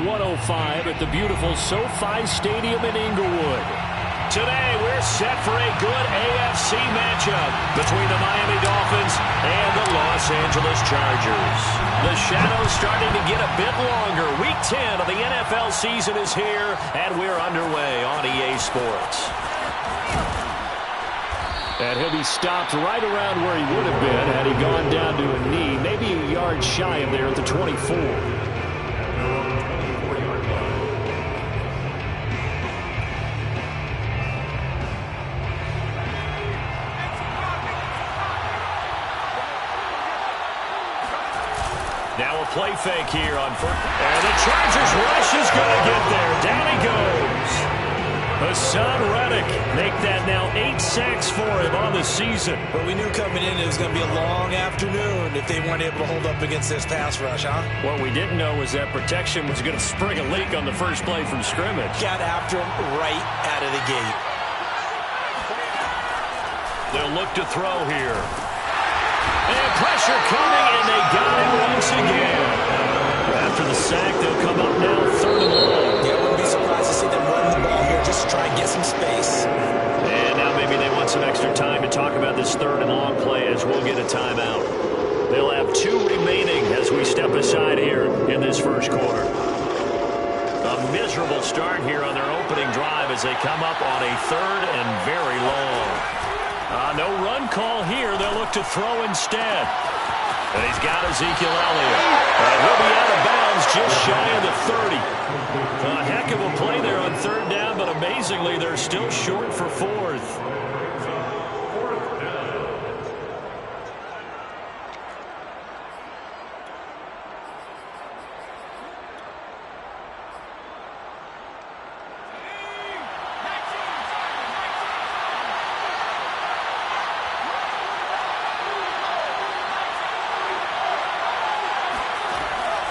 105 at the beautiful SoFi Stadium in Inglewood. Today, we're set for a good AFC matchup between the Miami Dolphins and the Los Angeles Chargers. The shadow's starting to get a bit longer. Week 10 of the NFL season is here, and we're underway on EA Sports. And he'll be stopped right around where he would have been had he gone down to a knee, maybe a yard shy of there at the 24. Now a play fake here on first. And the Chargers rush is going to get there. Down he goes. Hassan Reddick make that now 8 sacks for him on the season. Well, we knew coming in it was going to be a long afternoon if they weren't able to hold up against this pass rush, huh? What we didn't know was that protection was going to spring a leak on the first play from scrimmage. Got after him right out of the gate. They'll look to throw here. And pressure coming, and they got him once again. After the sack, they'll come up now 3rd and long. Yeah, I wouldn't be surprised to see them run the ball here just to try and get some space. And now maybe they want some extra time to talk about this 3rd and long play as we'll get a timeout. They'll have 2 remaining as we step aside here in this first quarter. A miserable start here on their opening drive as they come up on a 3rd and very long. No run call here. They'll look to throw instead. And he's got Ezekiel Elliott. He'll be out of bounds just shy of the 30. A heck of a play there on 3rd down, but amazingly, they're still short for 4th.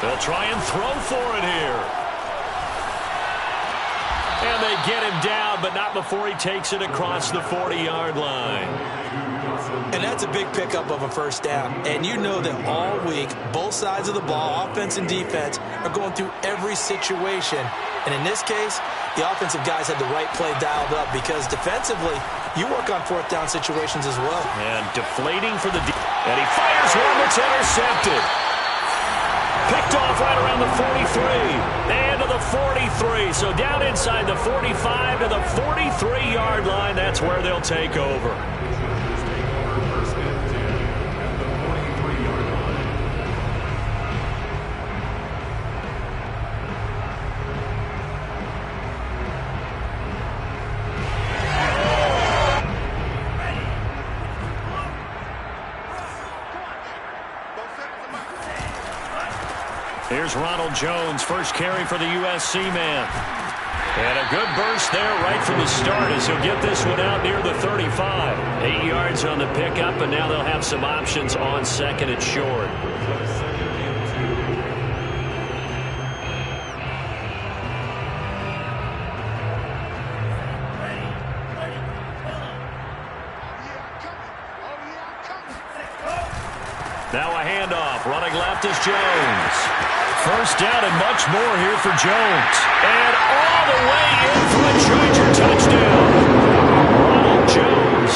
They'll try and throw for it here. And they get him down, but not before he takes it across the 40-yard line. And that's a big pickup of a first down. And you know that all week, both sides of the ball, offense and defense, are going through every situation. And in this case, the offensive guys had the right play dialed up because defensively, you work on 4th down situations as well. And deflating for the and he fires one that's intercepted. Picked off right around the 43 and to the 43. So down inside the 45 to the 43-yard line. That's where they'll take over. Here's Ronald Jones, first carry for the USC man. And a good burst there right from the start as he'll get this one out near the 35. 8 yards on the pickup, and now they'll have some options on 2nd and short. Now a handoff. Running left is Jones. First down and much more here for Jones. And all the way in for a Charger touchdown. Ronald Jones,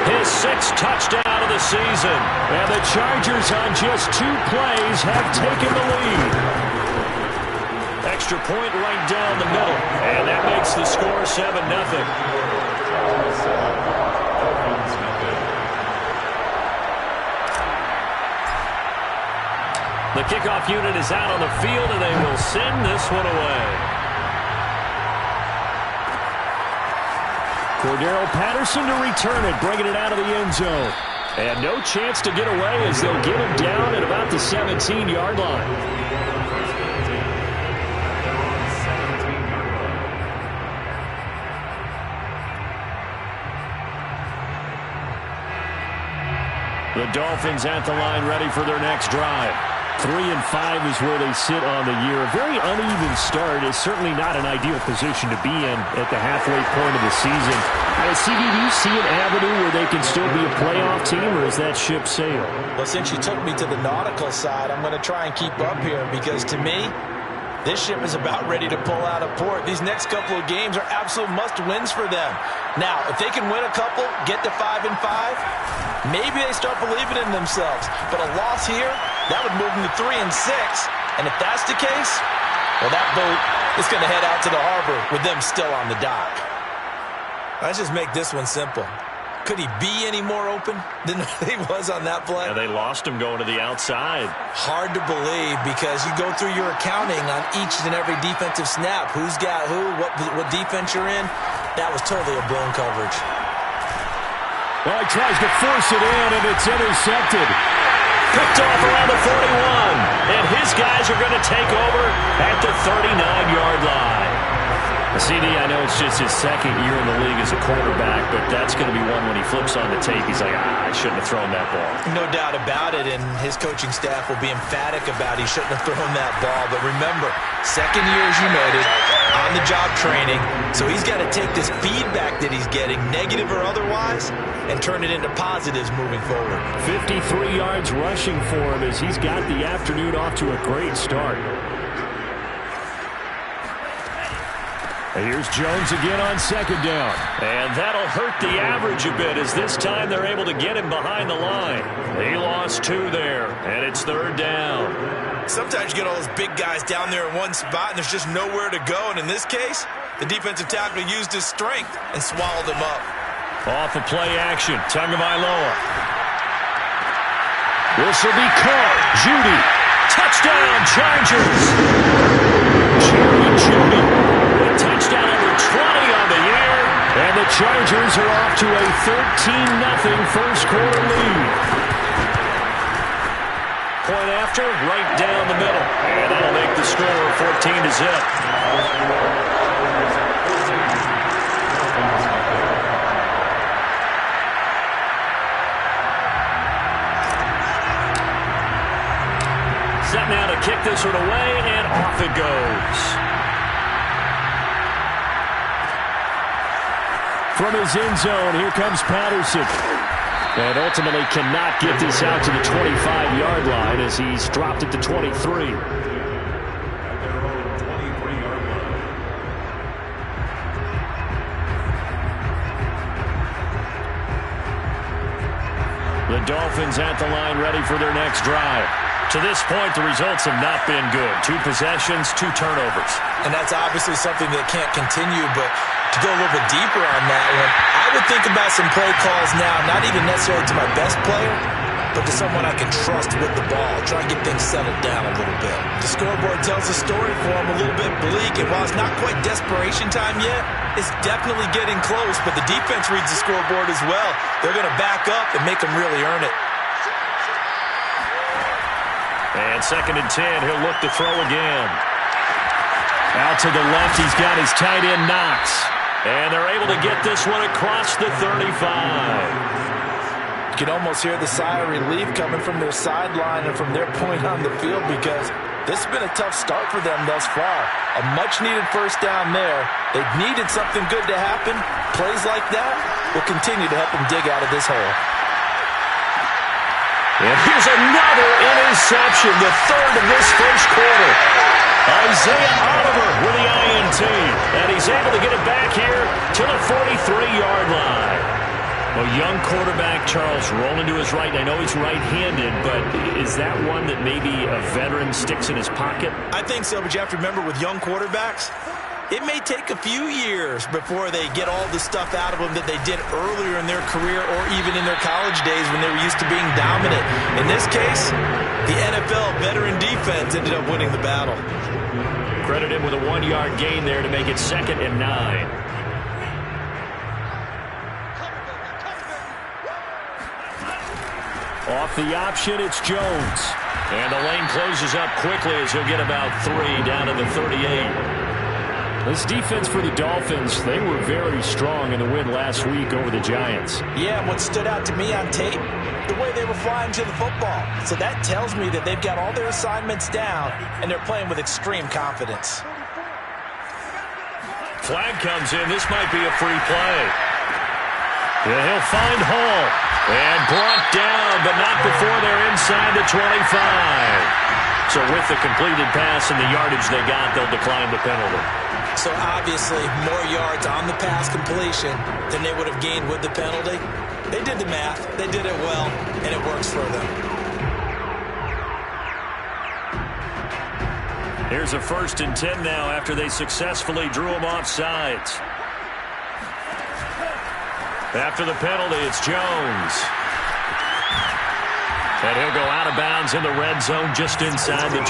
his 6th touchdown of the season. And the Chargers on just 2 plays have taken the lead. Extra point right down the middle. And that makes the score 7-0. The kickoff unit is out on the field, and they will send this one away. Cordero Patterson to return it, bringing it out of the end zone. And no chance to get away as they'll get him down at about the 17-yard line. The Dolphins at the line ready for their next drive. 3-5 is where they sit on the year. A very uneven start is certainly not an ideal position to be in at the halfway point of the season. CD, do you see an avenue where they can still be a playoff team, or is that ship sailed? Well, since you took me to the nautical side, I'm going to try and keep up here because to me, This ship is about ready to pull out of port. These next couple of games are absolute must-wins for them. Now, if they can win a couple, get to 5-5, maybe they start believing in themselves. But a loss here, that would move them to 3-6. And if that's the case, well, that boat is going to head out to the harbor with them still on the dock. Let's just make this one simple. Could he be any more open than he was on that play? Yeah, they lost him going to the outside. Hard to believe because you go through your accounting on each and every defensive snap. Who's got who, what defense you're in. That was totally a blown coverage. Well, he tries to force it in, and it's intercepted. Picked off around the 41, and his guys are going to take over at the 39-yard line. CD, I know it's just his second year in the league as a quarterback, but that's going to be one when he flips on the tape. He's like, I shouldn't have thrown that ball. No doubt about it, and his coaching staff will be emphatic about he shouldn't have thrown that ball. But remember, second year, as you noted, on-the-job training, so he's got to take this feedback that he's getting, negative or otherwise, and turn it into positives moving forward. 53 yards rushing for him as he's got the afternoon off to a great start. Here's Jones again on second down. And that'll hurt the average a bit as this time they're able to get him behind the line. He lost 2 there, and it's third down. Sometimes you get all those big guys down there in one spot, and there's just nowhere to go. And in this case, the defensive tackle used his strength and swallowed him up. Off of play action, Tagovailoa. This will be caught. Judy. Touchdown, Chargers. Jerry Judy. Touchdown number 20 on the year. And the Chargers are off to a 13-0 first quarter lead. Point after, right down the middle. And that'll make the score 14-0. Set now to kick this one away, and off it goes. From his end zone, here comes Patterson. And ultimately cannot get this out to the 25-yard line as he's dropped it to 23. The Dolphins at the line ready for their next drive. To this point, the results have not been good. 2 possessions, 2 turnovers. And that's obviously something that can't continue, but to go a little bit deeper on that one, I would think about some play calls now, not even necessarily to my best player, but to someone I can trust with the ball. Try and get things settled down a little bit. The scoreboard tells a story for him, a little bit bleak, and while it's not quite desperation time yet, it's definitely getting close, but the defense reads the scoreboard as well. They're going to back up and make them really earn it. And 2nd and 10, he'll look to throw again. Out to the left, he's got his tight end Knox. And they're able to get this one across the 35. You can almost hear the sigh of relief coming from their sideline and from their point on the field because this has been a tough start for them thus far. A much-needed first down there. They needed something good to happen. Plays like that will continue to help them dig out of this hole. And here's another interception, the 3rd of this first quarter. Isaiah Oliver with the INT. And he's able to get it back here to the 43-yard line. Well, young quarterback Charles rolling to his right. I know he's right-handed, but is that one that maybe a veteran sticks in his pocket? I think so, but you have to remember with young quarterbacks, it may take a few years before they get all the stuff out of them that they did earlier in their career or even in their college days when they were used to being dominant. In this case, the NFL veteran defense ended up winning the battle. Credit him with a 1-yard gain there to make it 2nd and 9. Off the option, it's Jones. And the lane closes up quickly as he'll get about 3 down to the 38. This defense for the Dolphins, they were very strong in the win last week over the Giants. Yeah, what stood out to me on tape, the way they were flying to the football. So that tells me that they've got all their assignments down, and they're playing with extreme confidence. Flag comes in. This might be a free play. Yeah, he'll find Hall. And brought down, but not before they're inside the 25. So with the completed pass and the yardage they got, they'll decline the penalty. So obviously more yards on the pass completion than they would have gained with the penalty. They did the math. They did it well, and it works for them. Here's a 1st and 10 now after they successfully drew him off sides. After the penalty, it's Jones. And he'll go out of bounds in the red zone just inside the 20.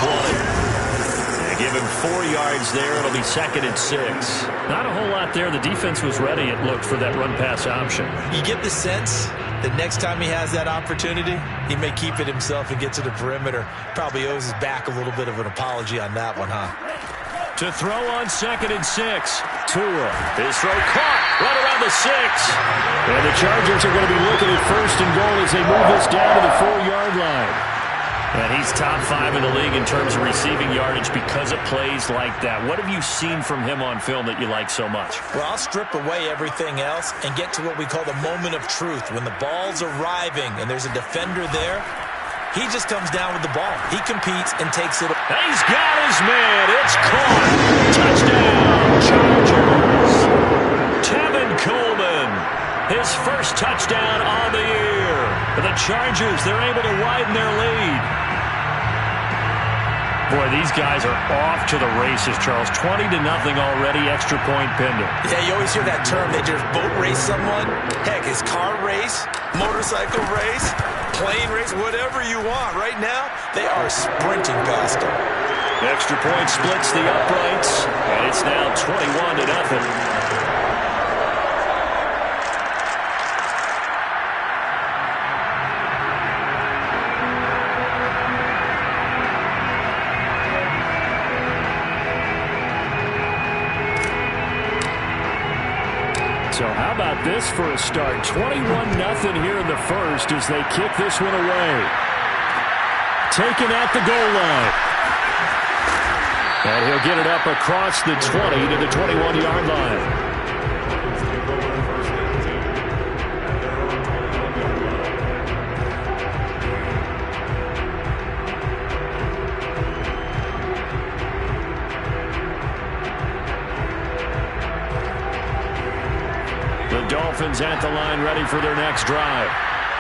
And give him 4 yards there. It'll be 2nd and 6. Not a whole lot there. The defense was ready, it looked, for that run-pass option. You get the sense that next time he has that opportunity, he may keep it himself and get to the perimeter. Probably owes his back a little bit of an apology on that one, huh? To throw on 2nd and 6. Tua. His throw caught right around the 6. And the Chargers are going to be looking at 1st and goal as they move this down to the 4-yard line. And he's top 5 in the league in terms of receiving yardage because of plays like that. What have you seen from him on film that you like so much? Well, I'll strip away everything else and get to what we call the moment of truth. When the ball's arriving and there's a defender there, he just comes down with the ball. He competes and takes it. He's got his man. It's caught. Touchdown, Chargers. Tevin Coleman, his first touchdown on the year. The Chargers, they're able to widen their lead. Boy, these guys are off to the races, Charles. 20-0 already, extra point pending. Yeah, you always hear that term. They just boat race someone. Heck, it's car race, motorcycle race, plane race, whatever you want. Right now, they are sprinting past them. Extra point splits the uprights, and it's now 21-0. So how about this for a start? 21-0 here in the first as they kick this one away. Taken at the goal line. And he'll get it up across the 20 to the 21-yard line. Dolphins at the line, ready for their next drive.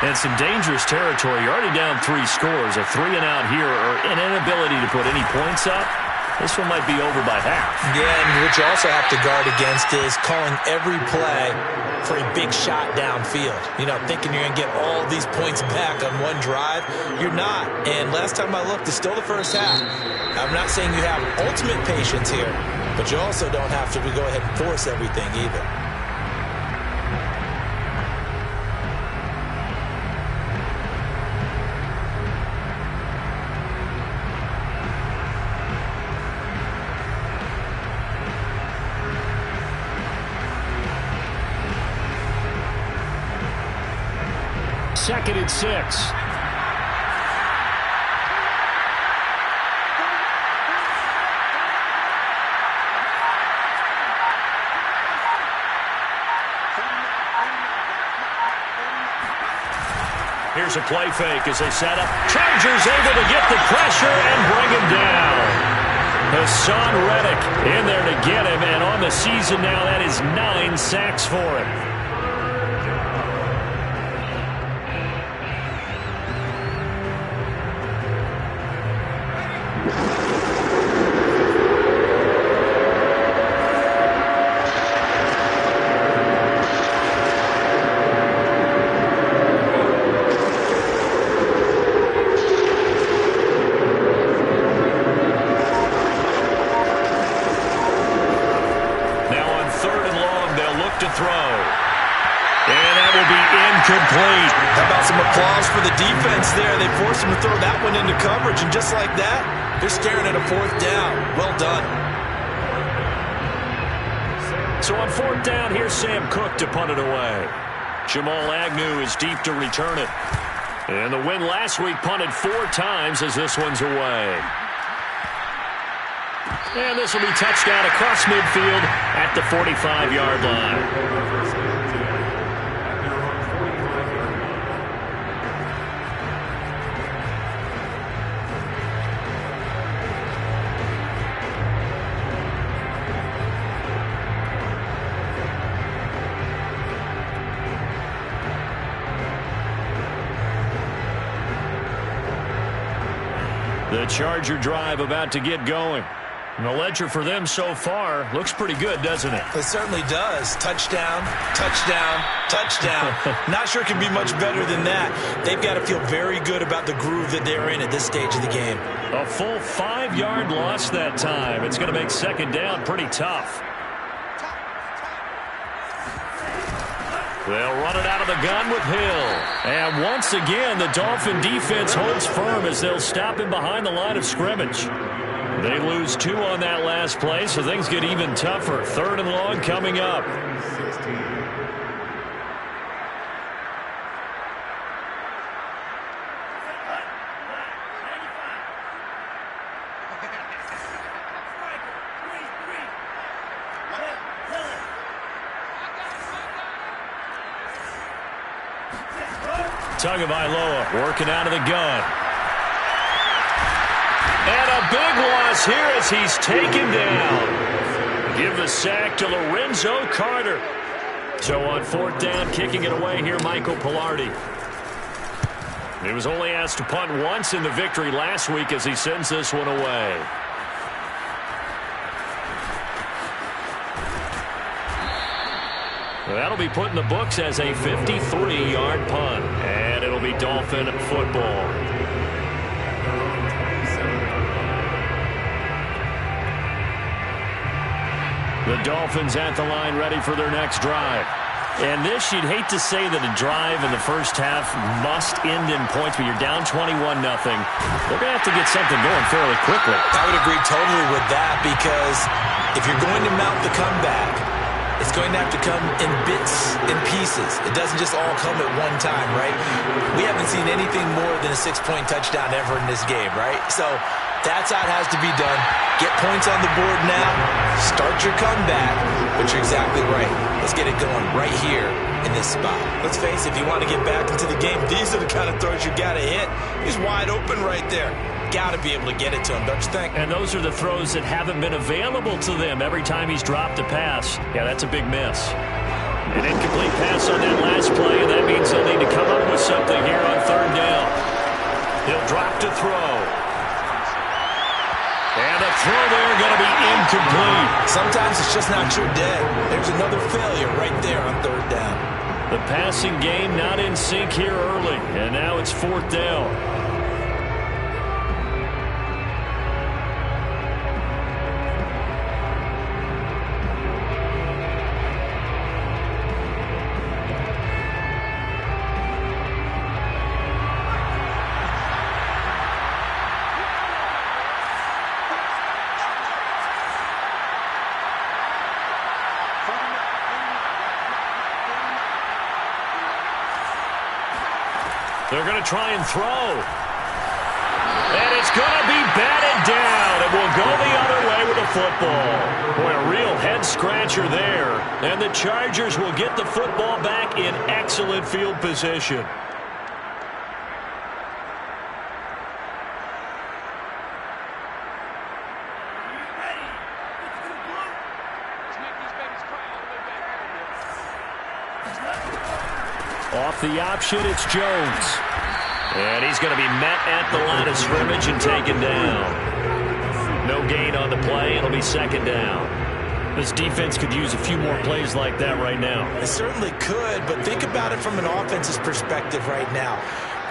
And some dangerous territory. You're already down 3 scores. A 3-and-out here or an inability to put any points up. This one might be over by half. Yeah, and what you also have to guard against is calling every play for a big shot downfield. You know, thinking you're going to get all these points back on one drive. You're not. And last time I looked, it's still the first half. I'm not saying you have ultimate patience here, but you also don't have to go ahead and force everything either. Second and 6. Here's a play fake as they set up. Chargers able to get the pressure and bring him down. Hassan Reddick in there to get him, and on the season now, that is 9 sacks for him. Complete. How about some applause for the defense there? They forced him to throw that one into coverage, and just like that, they're staring at a 4th down. Well done. So on 4th down, here's Sam Cook to punt it away. Jamal Agnew is deep to return it. And the win last week punted 4 times as this one's away. And this will be touchdown across midfield at the 45-yard line. Charger drive about to get going. And the ledger for them so far looks pretty good, doesn't it? It certainly does. Touchdown, touchdown, touchdown. Not sure it can be much better than that. They've got to feel very good about the groove that they're in at this stage of the game. A full 5-yard loss that time. It's going to make second down pretty tough. They'll run it out of the gun with Hill. And once again, the Dolphin defense holds firm as they'll stop him behind the line of scrimmage. They lose 2 on that last play, so things get even tougher. 3rd and long coming up. Tagovailoa working out of the gun. And a big loss here as he's taken down. Give the sack to Lorenzo Carter. So on 4th down, kicking it away here, Michael Pilardi. He was only asked to punt once in the victory last week as he sends this one away. That'll be put in the books as a 53-yard punt. And it'll be Dolphin football. The Dolphins at the line ready for their next drive. And this, you'd hate to say that a drive in the first half must end in points, but you're down 21-0. They're going to have to get something going fairly quickly. I would agree totally with that, because if you're going to mount the comeback, it's going to have to come in bits and pieces. It doesn't just all come at one time, right? We haven't seen anything more than a 6-point touchdown ever in this game, right? So that's how it has to be done. Get points on the board now. Start your comeback. But you're exactly right. Let's get it going right here in this spot. Let's face it, if you want to get back into the game, these are the kind of throws you got to hit. He's wide open right there. Got to be able to get it to him, don't you think? And those are the throws that haven't been available to them every time he's dropped a pass. Yeah, that's a big miss. An incomplete pass on that last play, and that means they'll need to come up with something here on 3rd down. He'll drop to throw. And the throw there going to be incomplete. Sometimes it's just not your day. There's another failure right there on 3rd down. The passing game not in sync here early, and now it's 4th down. They're going to try and throw. And it's going to be batted down. It will go the other way with the football. Boy, a real head-scratcher there. And the Chargers will get the football back in excellent field position. Off the option, it's Jones. And he's going to be met at the line of scrimmage and taken down. No gain on the play. It'll be 2nd down. This defense could use a few more plays like that right now. It certainly could, but think about it from an offense's perspective right now.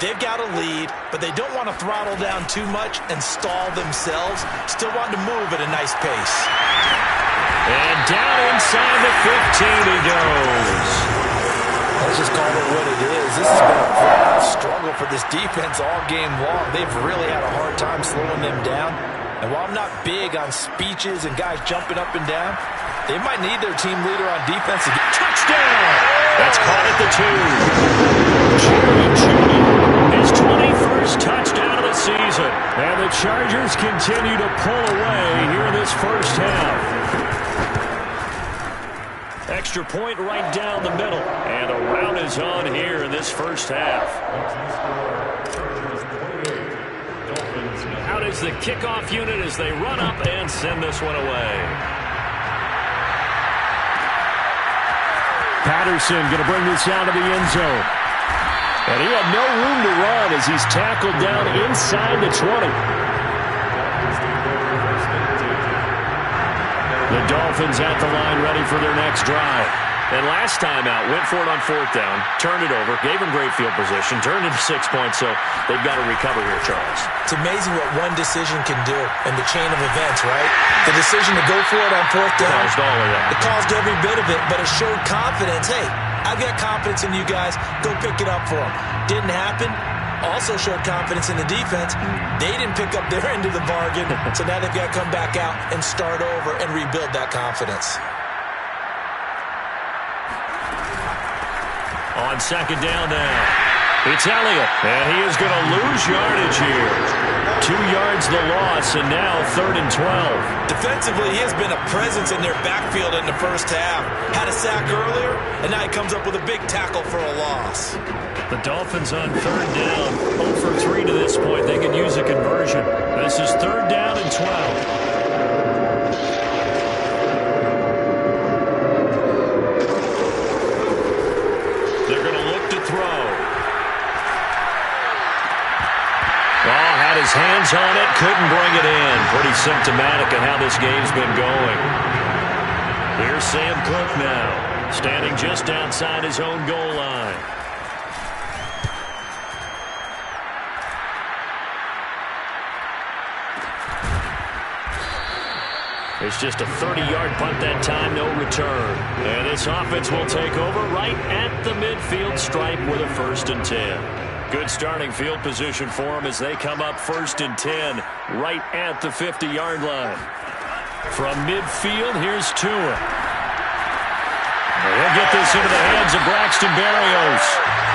They've got a lead, but they don't want to throttle down too much and stall themselves. Still want to move at a nice pace. And down inside the 15 he goes. Let's just call it what it is. This has been a flat-out struggle for this defense all game long. They've really had a hard time slowing them down. And while I'm not big on speeches and guys jumping up and down, they might need their team leader on defense to get touchdown. That's caught at the 2. Jerry Jeudy, his 21st touchdown of the season. And the Chargers continue to pull away here in this first half. Extra point right down the middle. And a rout is on here in this first half. Out is the kickoff unit as they run up and send this one away. Patterson going to bring this out of the end zone. And he had no room to run as he's tackled down inside the 20. The Dolphins at the line ready for their next drive. And last time out, went for it on 4th down, turned it over, gave them great field position, turned it to 6 points, so they've got to recover here, Charles. It's amazing what one decision can do in the chain of events, right? The decision to go for it on 4th down. Caused all of that. It caused every bit of it, but it showed confidence. Hey, I've got confidence in you guys. Go pick it up for them. Didn't happen. Also showed confidence in the defense. They didn't pick up their end of the bargain, so now they've got to come back out and start over and rebuild that confidence. On 2nd down now, it's Elliott, and he is going to lose yardage here. 2 yards the loss, and now 3rd and 12. Defensively, he has been a presence in their backfield in the first half. Had a sack earlier, and now he comes up with a big tackle for a loss. The Dolphins on 3rd down, 0 for 3 to this point. They can use a conversion. This is 3rd down and 12. His hands on it, couldn't bring it in. Pretty symptomatic of how this game's been going. Here's Sam Cook now, standing just outside his own goal line. It's just a 30-yard punt that time, no return. And this offense will take over right at the midfield stripe with a 1st and 10. Good starting field position for them as they come up 1st and 10 right at the 50-yard line. From midfield, here's Tua. He'll get this into the hands of Braxton Berrios.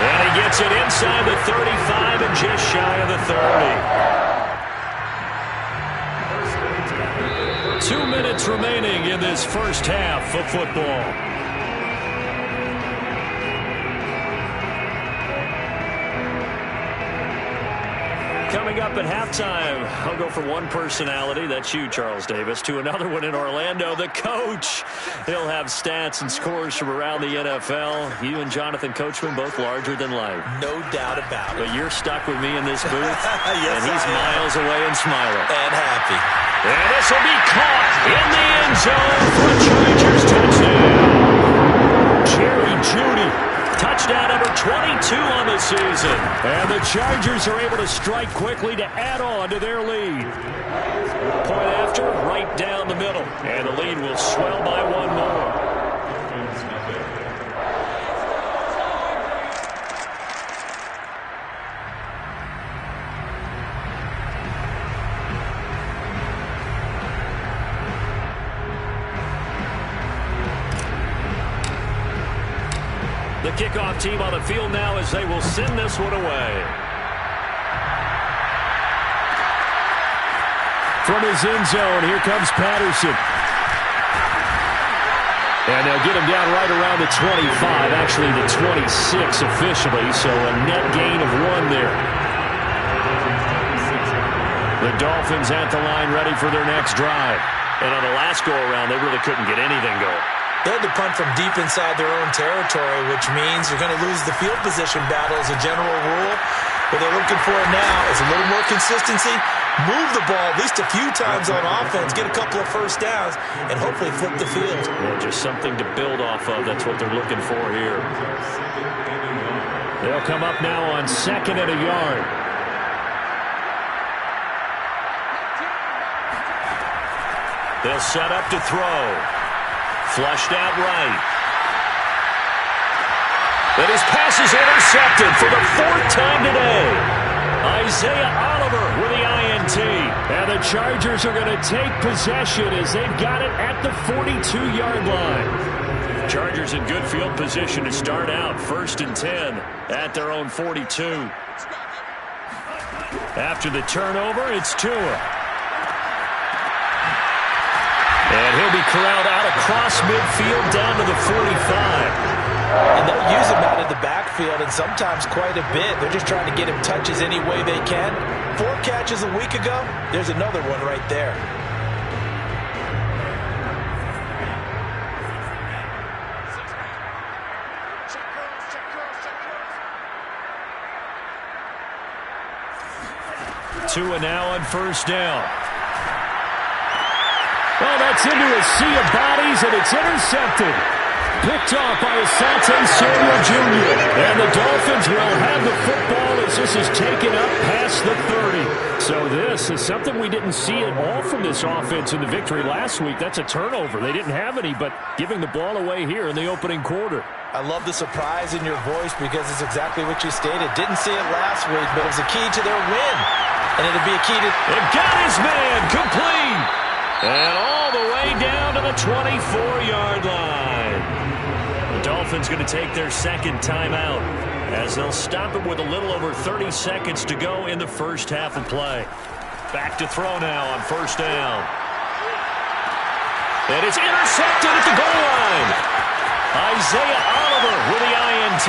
And he gets it inside the 35 and just shy of the 30. 2 minutes remaining in this first half of football. Coming up at halftime, I'll go from one personality, that's you, Charles Davis, to another one in Orlando, the coach. He'll have stats and scores from around the NFL. You and Jonathan Coachman, both larger than life. No doubt about it. But you're stuck with me in this booth, yes, and he's miles away and smiling. And happy. And this will be caught in the end zone for a Chargers touchdown. Jerry Jeudy. Touchdown number 22 on the season. And the Chargers are able to strike quickly to add on to their lead. Point after, right down the middle. And the lead will swell by 1 more. The kickoff team on the field now as they will send this one away. From his end zone, here comes Patterson. And they'll get him down right around the 25, actually the 26 officially, so a net gain of 1 there. The Dolphins at the line ready for their next drive. And on the last go-around, they really couldn't get anything going. They had to punt from deep inside their own territory, which means you're going to lose the field position battle as a general rule. What they're looking for now is a little more consistency, move the ball at least a few times on offense, get a couple of first downs, and hopefully flip the field. Yeah, just something to build off of. That's what they're looking for here. They'll come up now on 2nd and a yard. They'll set up to throw. Flushed out right. And his pass is intercepted for the 4th time today. Isaiah Oliver with the INT. And the Chargers are going to take possession as they've got it at the 42-yard line. Chargers in good field position to start out. 1st and 10 at their own 42. After the turnover, it's Tua. And he'll be corralled out across midfield down to the 45. And they'll use him out of the backfield, and sometimes quite a bit. They're just trying to get him touches any way they can. 4 catches a week ago. There's another one right there. Tua now on 1st down. Well, gets into a sea of bodies, and it's intercepted. Picked off by Asante Samuel Jr. And the Dolphins will have the football as this is taken up past the 30. So this is something we didn't see at all from this offense in the victory last week. That's a turnover. They didn't have any, but giving the ball away here in the opening quarter. I love the surprise in your voice because it's exactly what you stated. Didn't see it last week, but it was a key to their win. And it'll be a key to... It got his man complete. And all the way down to the 24-yard line. The Dolphins going to take their second timeout as they'll stop it with a little over 30 seconds to go in the first half of play. Back to throw now on first down. And it's intercepted at the goal line. Isaiah Oliver with the INT.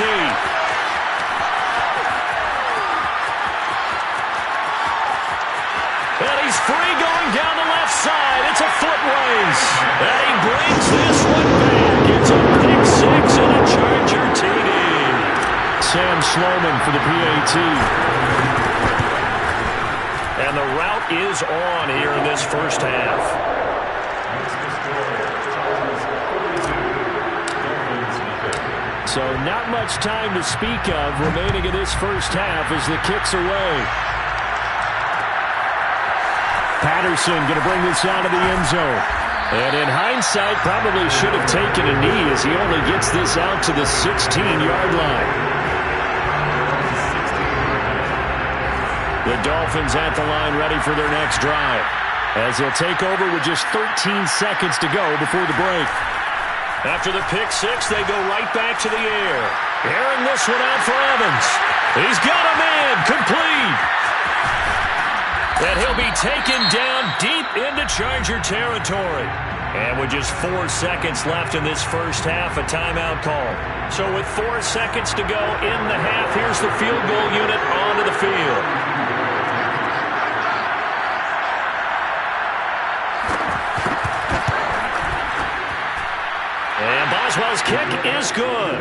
And he's free going down the left side. It's a foot race. And he brings this one back. It's a pick six and a Charger TD. Sam Sloman for the PAT. And the route is on here in this first half. So not much time to speak of remaining in this first half as the kick's away. Patterson going to bring this out of the end zone. And in hindsight, probably should have taken a knee as he only gets this out to the 16-yard line. The Dolphins at the line ready for their next drive as they'll take over with just 13 seconds to go before the break. After the pick six, they go right back to the air. Airing this one out for Evans. He's got a man complete. And he'll be taken down deep into Charger territory. And with just 4 seconds left in this first half, a timeout call. So with 4 seconds to go in the half, here's the field goal unit onto the field. And Boswell's kick is good.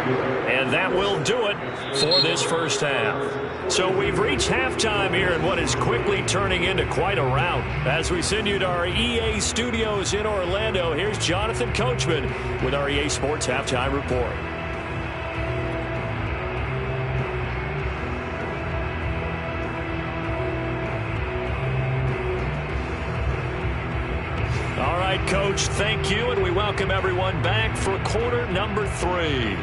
And that will do it for this first half. So we've reached halftime here in what is quickly turning into quite a rout. As we send you to our EA studios in Orlando, here's Jonathan Coachman with our EA Sports Halftime Report. All right, Coach, thank you, and we welcome everyone back for quarter number 3.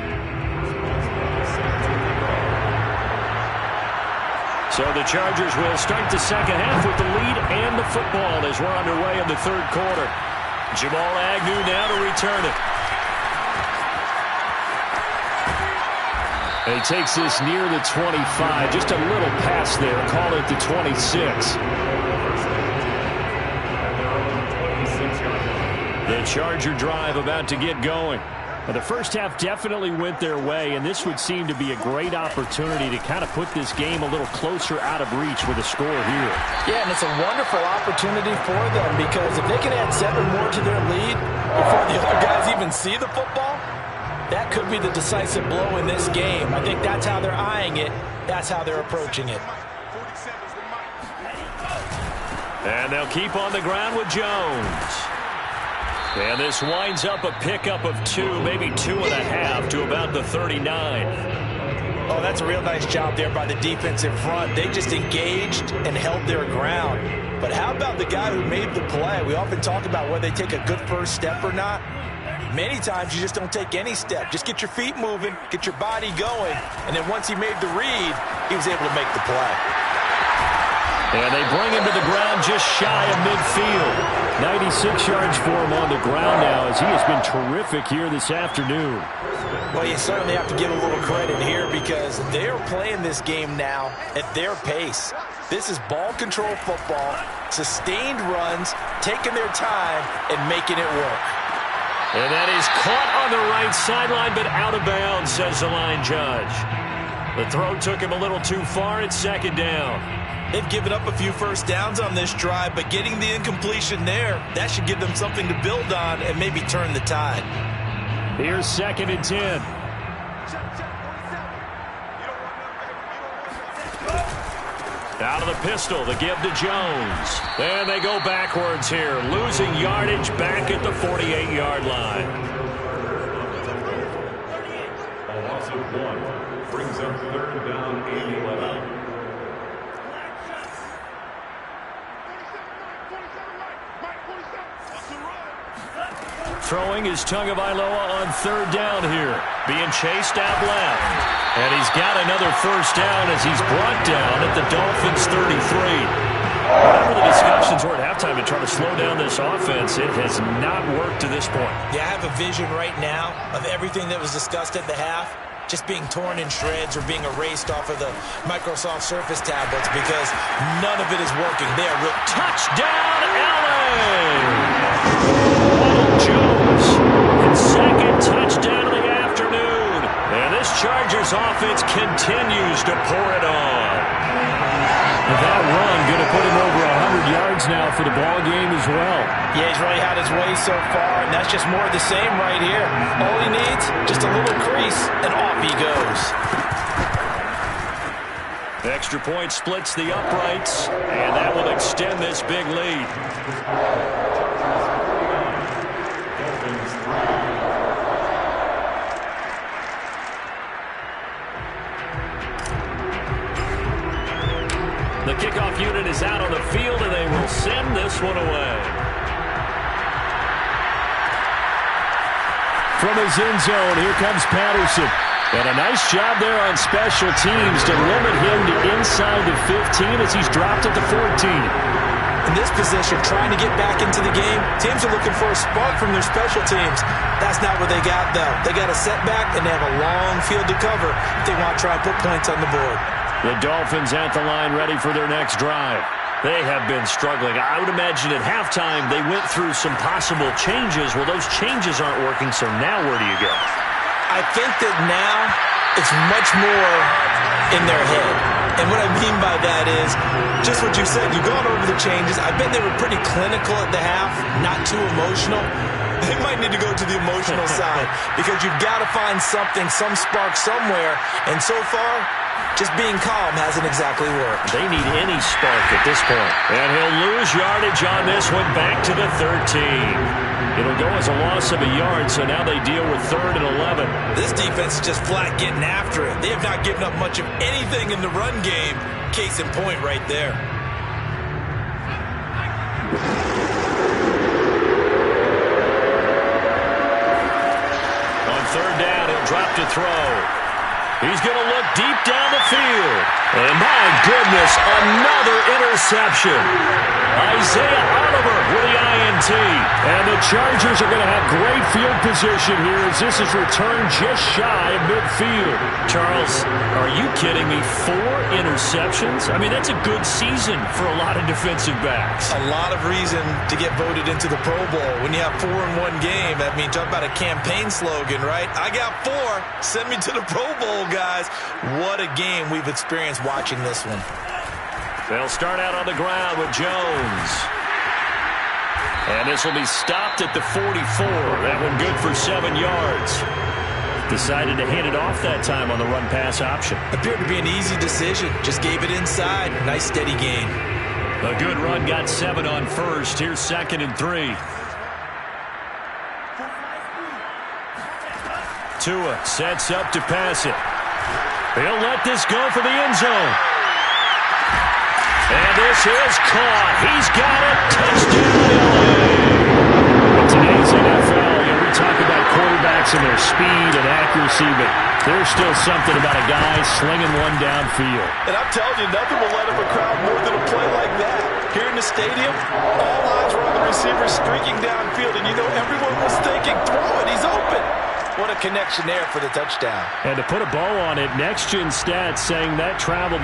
So the Chargers will start the second half with the lead and the football as we're underway in the third quarter. Jamal Agnew now to return it. And he takes this near the 25. Just a little pass there. Call it the 26. The Charger drive about to get going. Well, the first half definitely went their way, and this would seem to be a great opportunity to kind of put this game a little closer out of reach with a score here. Yeah, and it's a wonderful opportunity for them because if they can add 7 more to their lead before the other guys even see the football, that could be the decisive blow in this game. I think that's how they're eyeing it. That's how they're approaching it. And they'll keep on the ground with Jones. And this winds up a pickup of 2, maybe 2.5 to about the 39. Oh, that's a real nice job there by the defensive front. They just engaged and held their ground. But how about the guy who made the play? We often talk about whether they take a good first step or not. Many times you just don't take any step. Just get your feet moving, get your body going, and then once he made the read, he was able to make the play. And they bring him to the ground just shy of midfield. 96 yards for him on the ground now as he has been terrific here this afternoon. Well, you certainly have to give a little credit here because they are playing this game now at their pace. This is ball control football, sustained runs, taking their time, and making it work. And that is caught on the right sideline, but out of bounds, says the line judge. The throw took him a little too far. It's second down. They've given up a few first downs on this drive, but getting the incompletion there, that should give them something to build on and maybe turn the tide. Here's 2nd and 10. Out of the pistol, the give to Jones. And they go backwards here, losing yardage back at the 48-yard line. A loss of 1 brings up third down and 11. Throwing is Tagovailoa on third down here. Being chased out left. And he's got another first down as he's brought down at the Dolphins' 33. Whatever the discussions were at halftime to try to slow down this offense, it has not worked to this point. Yeah, I have a vision right now of everything that was discussed at the half just being torn in shreds or being erased off of the Microsoft Surface tablets because none of it is working. They are real. Touchdown, LA! Jones, his second touchdown of the afternoon. And this Chargers offense continues to pour it on. That run going to put him over 100 yards now for the ball game as well. Yeah, he's really had his way so far, and that's just more of the same right here. All he needs, just a little crease, and off he goes. The extra point splits the uprights, and that will extend this big lead. The kickoff unit is out on the field, and they will send this one away. From his end zone, here comes Patterson. And a nice job there on special teams to limit him to inside the 15 as he's dropped at the 14. In this position, trying to get back into the game, teams are looking for a spark from their special teams. That's not what they got, though. They got a setback, and they have a long field to cover if they want to try and put points on the board. The Dolphins at the line ready for their next drive. They have been struggling. I would imagine at halftime they went through some possible changes. Well, those changes aren't working, so now where do you go? I think that now it's much more in their head. And what I mean by that is just what you said. You've gone over the changes. I bet they were pretty clinical at the half, not too emotional. They might need to go to the emotional side because you've got to find something, some spark somewhere. And so far, just being calm hasn't exactly worked. They need any spark at this point. And he'll lose yardage on this one back to the 13. It'll go as a loss of a yard, so now they deal with 3rd and 11. This defense is just flat getting after it. They have not given up much of anything in the run game. Case in point right there. On 3rd down, he'll drop to throw. He's going to look deep down the field. And my goodness, another interception. Isaiah Oliver with the INT. And the Chargers are going to have great field position here as this is returned just shy of midfield. Charles, are you kidding me? 4 interceptions? I mean, that's a good season for a lot of defensive backs. A lot of reason to get voted into the Pro Bowl. When you have 4 in one game, I mean, talk about a campaign slogan, right? I got 4. Send me to the Pro Bowl, guys. What a game we've experienced watching this one. They'll start out on the ground with Jones. And this will be stopped at the 44. That one good for 7 yards. Decided to hand it off that time on the run-pass option. Appeared to be an easy decision. Just gave it inside. Nice steady gain. A good run, got 7 on first. Here's 2nd and 3. Tua sets up to pass it. He'll let this go for the end zone. And this is caught. He's got it. Touchdown, LA. In today's NFL, we talk about quarterbacks and their speed and accuracy, but there's still something about a guy slinging one downfield. And I'm telling you, nothing will let up a crowd more than a play like that. Here in the stadium, all eyes were on the receiver streaking downfield, and you know everyone was thinking, throw it, he's open. What a connection there for the touchdown. And to put a bow on it, Next Gen Stats saying that traveled